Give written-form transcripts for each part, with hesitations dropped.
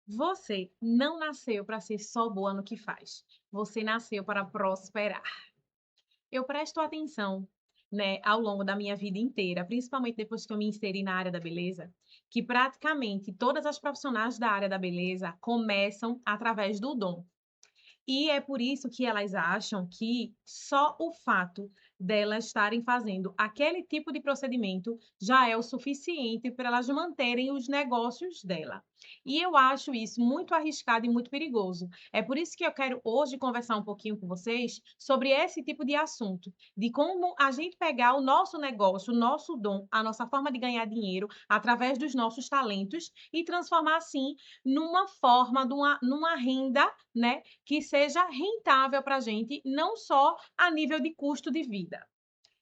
Você não nasceu para ser só boa no que faz. Você nasceu para prosperar. Eu presto atenção, né, ao longo da minha vida inteira, principalmente depois que eu me inseri na área da beleza, que praticamente todas as profissionais da área da beleza começam através do dom. E é por isso que elas acham que só o fato delas estarem fazendo aquele tipo de procedimento já é o suficiente para elas manterem os negócios dela. E eu acho isso muito arriscado e muito perigoso. É por isso que eu quero hoje conversar um pouquinho com vocês sobre esse tipo de assunto, de como a gente pegar o nosso negócio, o nosso dom, a nossa forma de ganhar dinheiro através dos nossos talentos e transformar assim numa forma, numa renda, né, que seja rentável para a gente, não só a nível de custo de vida.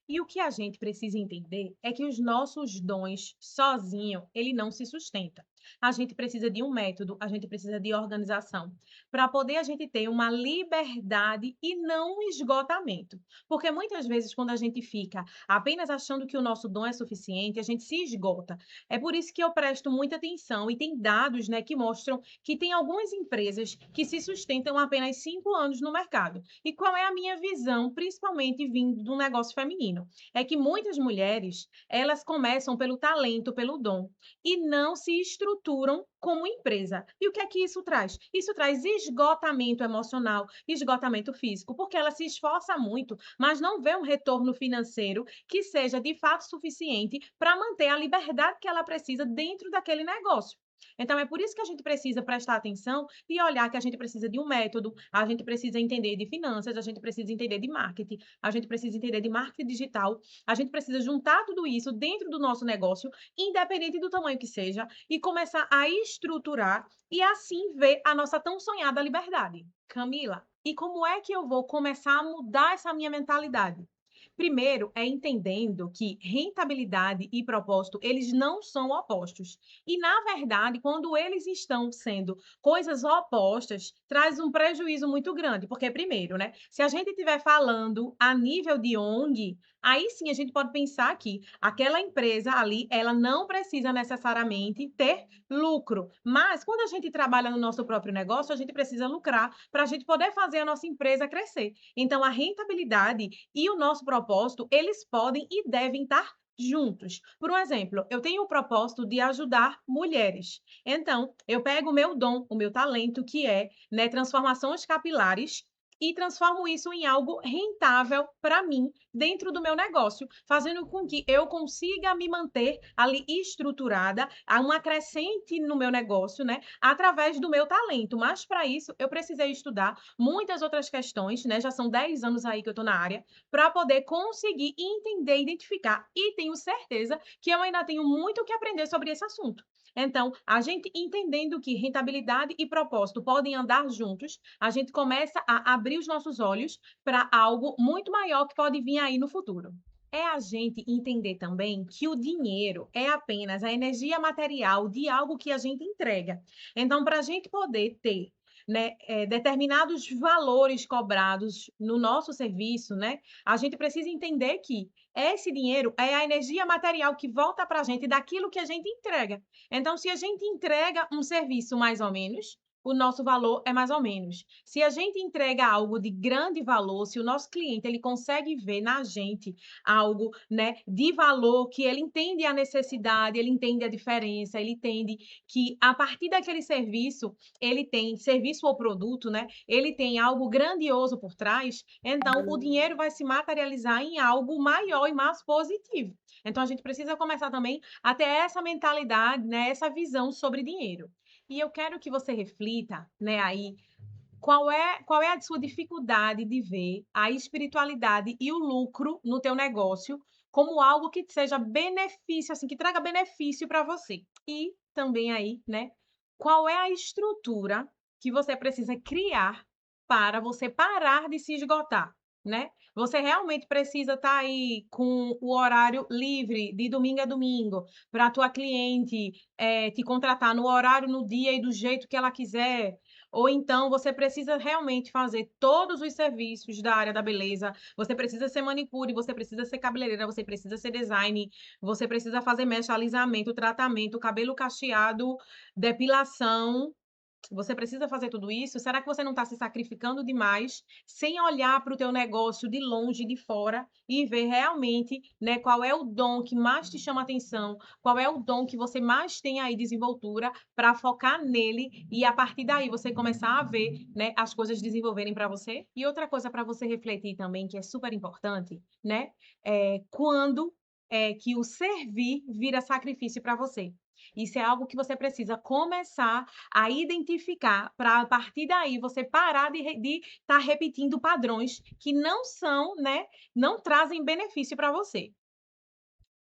E o que a gente precisa entender é que os nossos dons sozinho, ele não se sustenta. A gente precisa de um método, a gente precisa de organização, para poder a gente ter uma liberdade e não um esgotamento. Porque muitas vezes, quando a gente fica apenas achando que o nosso dom é suficiente, a gente se esgota. É por isso que eu presto muita atenção e tem dados, né, que mostram que tem algumas empresas que se sustentam apenas 5 anos no mercado. E qual é a minha visão, principalmente vindo do negócio feminino? É que muitas mulheres, elas começam pelo talento, pelo dom, e não se estruturam como empresa. E o que é que isso traz? Isso traz esgotamento emocional, esgotamento físico, porque ela se esforça muito, mas não vê um retorno financeiro que seja de fato suficiente para manter a liberdade que ela precisa dentro daquele negócio. Então é por isso que a gente precisa prestar atenção e olhar que a gente precisa de um método, a gente precisa entender de finanças, a gente precisa entender de marketing, a gente precisa entender de marketing digital, a gente precisa juntar tudo isso dentro do nosso negócio, independente do tamanho que seja, e começar a estruturar e assim ver a nossa tão sonhada liberdade. Camila, e como é que eu vou começar a mudar essa minha mentalidade? Primeiro, é entendendo que rentabilidade e propósito, eles não são opostos. E, na verdade, quando eles estão sendo coisas opostas, traz um prejuízo muito grande. Porque, primeiro, né, se a gente estiver falando a nível de ONG, aí sim a gente pode pensar que aquela empresa ali, ela não precisa necessariamente ter lucro. Mas, quando a gente trabalha no nosso próprio negócio, a gente precisa lucrar para a gente poder fazer a nossa empresa crescer. Então, a rentabilidade e o nosso propósito, eles podem e devem estar juntos. Por um exemplo, eu tenho o propósito de ajudar mulheres. Então, eu pego o meu dom, o meu talento, que é, né, transformações capilares, e transformo isso em algo rentável para mim dentro do meu negócio, fazendo com que eu consiga me manter ali estruturada, a uma crescente no meu negócio, né, através do meu talento. Mas para isso eu precisei estudar muitas outras questões, né? Já são 10 anos aí que eu estou na área, para poder conseguir entender, identificar. E tenho certeza que eu ainda tenho muito o que aprender sobre esse assunto. Então, a gente entendendo que rentabilidade e propósito podem andar juntos, a gente começa a abrir os nossos olhos para algo muito maior que pode vir aí no futuro. É a gente entender também que o dinheiro é apenas a energia material de algo que a gente entrega. Então, para a gente poder ter, né, determinados valores cobrados no nosso serviço, né, a gente precisa entender que esse dinheiro é a energia material que volta para a gente daquilo que a gente entrega. Então, se a gente entrega um serviço mais ou menos, o nosso valor é mais ou menos. Se a gente entrega algo de grande valor, se o nosso cliente ele consegue ver na gente algo, né, de valor, que ele entende a necessidade, ele entende a diferença, ele entende que a partir daquele serviço, ele tem serviço ou produto, né, ele tem algo grandioso por trás, então o dinheiro vai se materializar em algo maior e mais positivo. Então a gente precisa começar também a ter essa mentalidade, né, essa visão sobre dinheiro. E eu quero que você reflita, né, aí, qual é a sua dificuldade de ver a espiritualidade e o lucro no teu negócio como algo que seja benefício, assim, que traga benefício para você? E também aí, né, qual é a estrutura que você precisa criar para você parar de se esgotar, né? Você realmente precisa estar aí com o horário livre de domingo a domingo para a tua cliente, te contratar no horário, no dia e do jeito que ela quiser, ou então você precisa realmente fazer todos os serviços da área da beleza, você precisa ser manicure, você precisa ser cabeleireira, você precisa ser design, você precisa fazer mecha, alisamento, tratamento, cabelo cacheado, depilação. Você precisa fazer tudo isso? Será que você não está se sacrificando demais, sem olhar para o teu negócio de longe, de fora, e ver realmente, né, qual é o dom que mais te chama atenção, qual é o dom que você mais tem aí desenvoltura, para focar nele e a partir daí você começar a ver, né, as coisas desenvolverem para você? E outra coisa para você refletir também, que é super importante, né, quando é que o servir vira sacrifício para você. Isso é algo que você precisa começar a identificar, para a partir daí você parar de estar repetindo padrões que não são, né, não trazem benefício para você.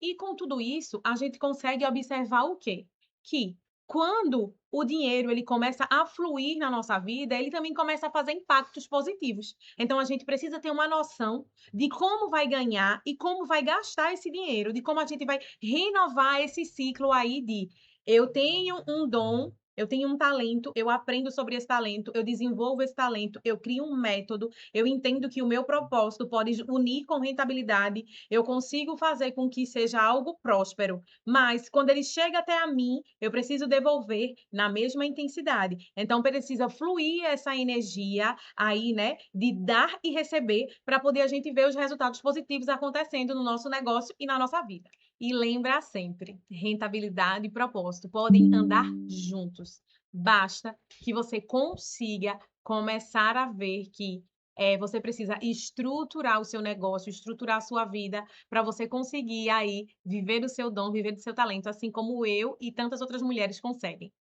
E com tudo isso, a gente consegue observar o quê? Que quando o dinheiro ele começa a fluir na nossa vida, ele também começa a fazer impactos positivos. Então a gente precisa ter uma noção de como vai ganhar e como vai gastar esse dinheiro, de como a gente vai renovar esse ciclo aí de eu tenho um dom, eu tenho um talento, eu aprendo sobre esse talento, eu desenvolvo esse talento, eu crio um método, eu entendo que o meu propósito pode unir com rentabilidade, eu consigo fazer com que seja algo próspero, mas quando ele chega até a mim, eu preciso devolver na mesma intensidade. Então precisa fluir essa energia aí, né, de dar e receber para poder a gente ver os resultados positivos acontecendo no nosso negócio e na nossa vida. E lembra sempre, rentabilidade e propósito podem andar juntos. Basta que você consiga começar a ver que você precisa estruturar o seu negócio, estruturar a sua vida, para você conseguir aí viver do seu dom, viver do seu talento, assim como eu e tantas outras mulheres conseguem.